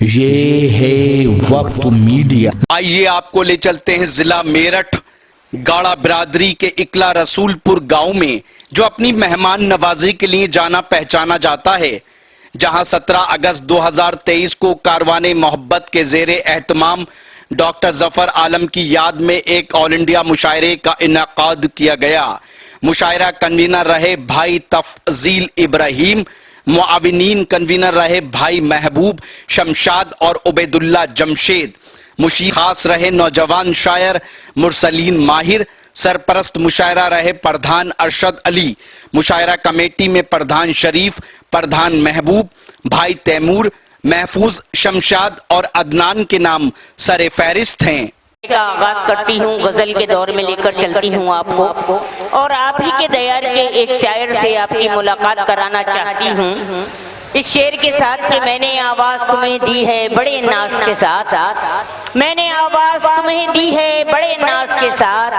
ये है वक्त मीडिया। आइए आपको ले चलते हैं जिला मेरठ गाड़ा बिरादरी के इकला रसूलपुर गांव में, जो अपनी मेहमान नवाजी के लिए जाना पहचाना जाता है, जहां 17 अगस्त 2023 को कारवाने मोहब्बत के जेरे एहतमाम डॉक्टर जफर आलम की याद में एक ऑल इंडिया मुशायरे का इनेकाद किया गया। मुशायरा कन्वीनर रहे भाई तफजील इब्राहिम, मुआविनीन कन्वीनर रहे भाई महबूब शमशाद और उबैदुल्ला जमशेद, मुशीर खास रहे नौजवान शायर मुरसलीन माहिर, सरपरस्त मुशायरा रहे प्रधान अरशद अली, मुशायरा कमेटी में प्रधान शरीफ, प्रधान महबूब, भाई तैमूर, महफूज शमशाद और अदनान के नाम सरे फहरिस्त हैं। का आगाज करती हूँ, गजल के दौर में लेकर चलती हूँ आपको, और आप ही के दयार के एक शायर से आपकी मुलाकात कराना चाहती हूँ इस शेर के साथ कि मैंने आवाज तुम्हें दी है बड़े नाज के साथ, मैंने आवाज तुम्हें दी है बड़े नाज के साथ,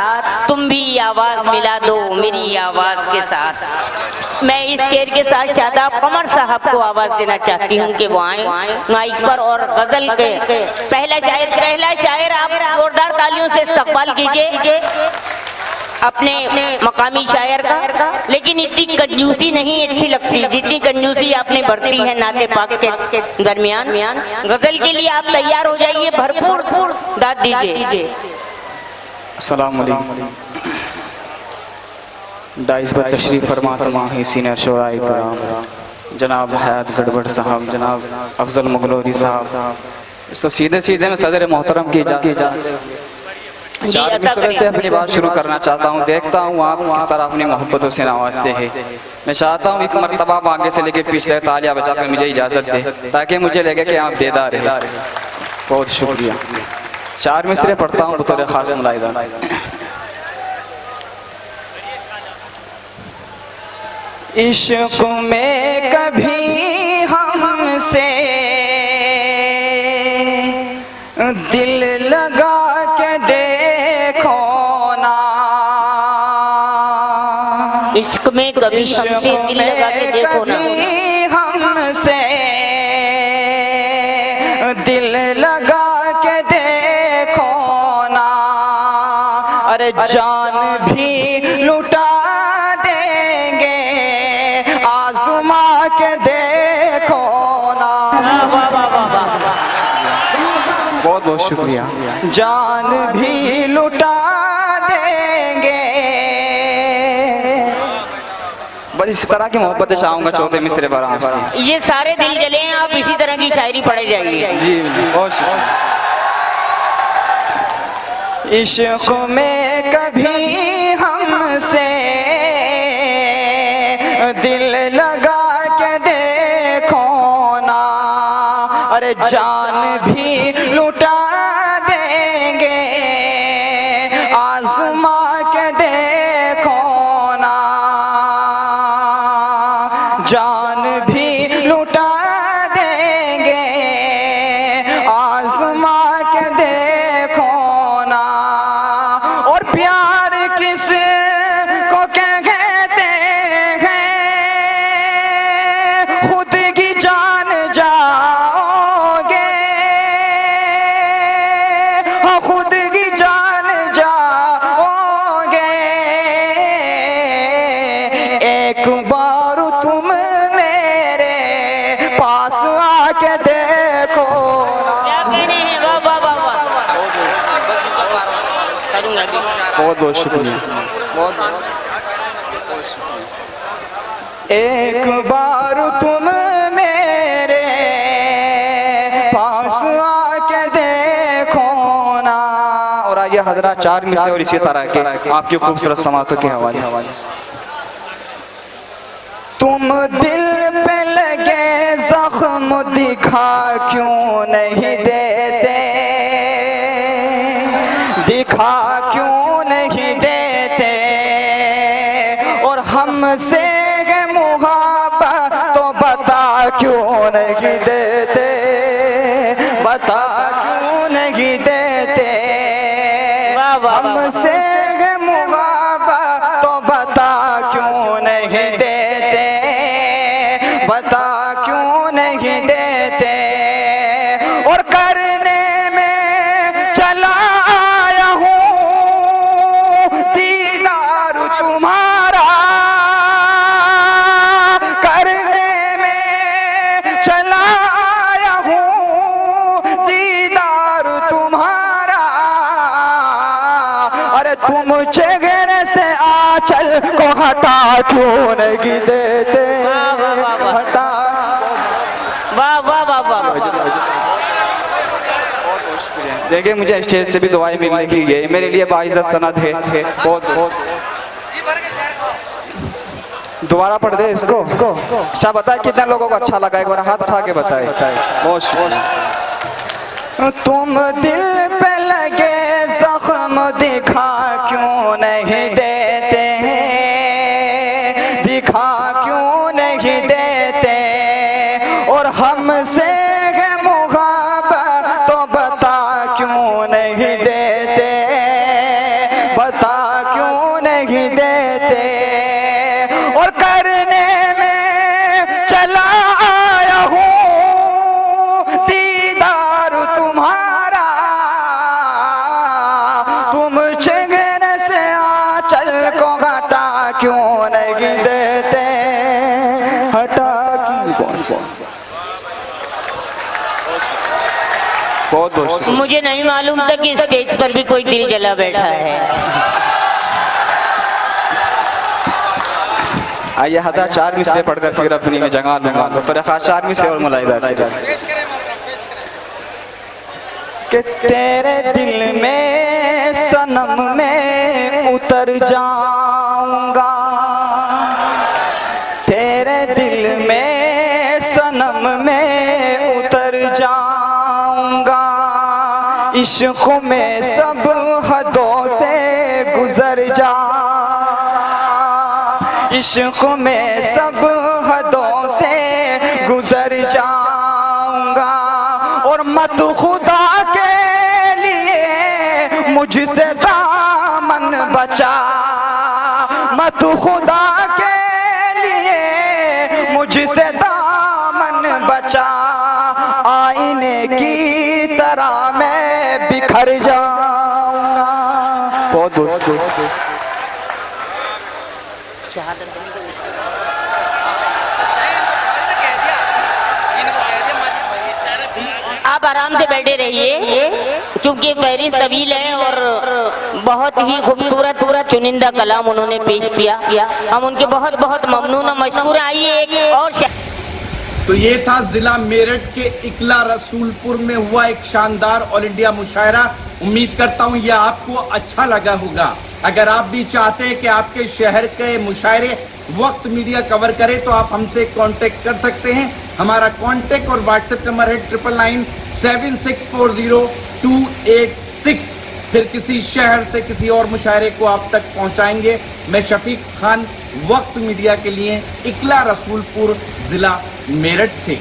तुम भी आवाज मिला दो मेरी आवाज के साथ। मैं इस शेर के साथ शादाब कमर साहब को आवाज देना चाहती हूँ कि वो आए माइक पर और गजल के पहला शायर आप जोरदार तालियों से इस्तकबाल कीजिए अपने मकामी शायर का। लेकिन इतनी कंजूसी नहीं अच्छी लगती जितनी कंजूसी आपने बरती है नाते पाक के दरमियान। गजल के लिए आप तैयार हो जाइए, भरपूर दाद दीजिए। अस्सलाम वालेकुम। डाइस पर तशरीफ फरमा तमाम सीनियर शोराई कराम, जनाब हयात गड़बड़ साहब, जनाब अफजल मुगलोरी साहब, तो सीधे सीधे मैं सदर मोहतरम की चार मिसरे से अपनी बात शुरू करना चाहता हूँ। देखता हूँ आप किस तरह अपनी मोहब्बतों से नवाजते हैं। मैं चाहता हूँ एक मरतबा आगे से लेकर पीछे तालियां बजाकर मुझे इजाज़त दे ताकि मुझे लगे कि आप बेदार हैं। बहुत शुक्रिया। चार मिसरे पढ़ता हूँ बतौर खास मुलाहिदा। इश्क में कभी हमसे दिल लगा के देखो ना, इश्क में कभी हमसे दिल लगा के देखो ना, हमसे दिल लगा के देखो ना, अरे जान भी लुटा देंगे आज़मा के देखो ना। बहुत बहुत शुक्रिया। जान भी लुटा देंगे। बस इस तरह की मोहब्बत चाहूंगा चौथे मिसरे पर आपसे। ये सारे दिल जले हैं, आप इसी तरह की शायरी पढ़े जाइए। जी बहुत शुक्रिया। इश्क में कभी हमसे दिल लगा के देखो ना, अरे जान भी लुटा देंगे आज़मा के देखो ना, जान भी लुटा देंगे आज़मा के देखो ना। और प्यार किस को कहते हैं खुद की जान जाओगे, खुद की जान जाओगे। एक बार तुम मेरे पास आके देखो। क्या कहने हैं? वाह वाह वाह वाह। बहुत बहुत शुक्रिया। एक बार तुम मेरे पास आके देखो ना। और आइए हजरत चार में से और इसी तरह के आपकी खूबसूरत समातों के हवाले। तुम दिल पे लगे जख्म दिखा क्यों नहीं देते, दिखा क्यों नहीं देते, और हमसे मुहाबत तो बता क्यों नहीं देते, बता क्यों नहीं देते। हमसे मुहाबत तो बता क्यों नहीं देते, बता क्यों नहीं देते। तुम चेहरे से आंचल को हटा क्यों नहीं देते, हटा। वाह वाह वाह वाह। देखिए मुझे स्टेज से भी दुआएं मिलने की है, मेरे लिए बाइज़्ज़त सनद है। बहुत दोबारा पढ़ दे इसको। अच्छा बताए कितने लोगों को अच्छा लगा, एक बार हाथ उठा के बताए। बहुत शुक्रिया। तुम दिल पे लगे जख्म दिखा क्यों नहीं देते, दिखा क्यों नहीं देते, और हमसे मुहाबत तो बता क्यों नहीं देते, बता क्यों नहीं देते। और करने में चला आया हूँ दीदार तुम्हारा, तुम चेहरे से आंचल को हटा क्यों नहीं देते, हटा क्यों। बहुत बहुत मुझे नहीं मालूम था कि स्टेज पर भी कोई दिल जला बैठा है। आइए हदा 4 मिसरे पढ़कर फिर अपनी में जगह लूंगा, तो तेरे खास 4 मिसरे और मुलाहिदा कि तेरे दिल में सनम में उतर जाऊंगा, तेरे दिल में सनम में उतर जाऊंगा, इश्क में सब हदों से गुजर जा, इश्क में सब हदों से गुजर जाऊंगा। और मत खुदा के लिए मुझसे दामन बचा, मत खुदा के लिए मुझसे दामन बचा, आईने की तरह मैं बिखर जाऊंगा। बहुत बहुत आप आराम से बैठे रहिए, क्योंकि फहरिस्त तवील है और बहुत ही खूबसूरत चुनिंदा कलाम उन्होंने पेश किया। हम उनके बहुत बहुत ममनून और मशकूर। आइए एक और तो ये था जिला मेरठ के इकला रसूलपुर में हुआ एक शानदार ऑल इंडिया मुशायरा। उम्मीद करता हूँ ये आपको अच्छा लगा होगा। अगर आप भी चाहते हैं कि आपके शहर के मुशायरे वक्त मीडिया कवर करे तो आप हमसे कांटेक्ट कर सकते हैं। हमारा कांटेक्ट और व्हाट्सएप नंबर है 9997640286। फिर किसी शहर से किसी और मुशायरे को आप तक पहुंचाएंगे। मैं शफीक खान, वक्त मीडिया के लिए, इकला रसूलपुर, जिला मेरठ से।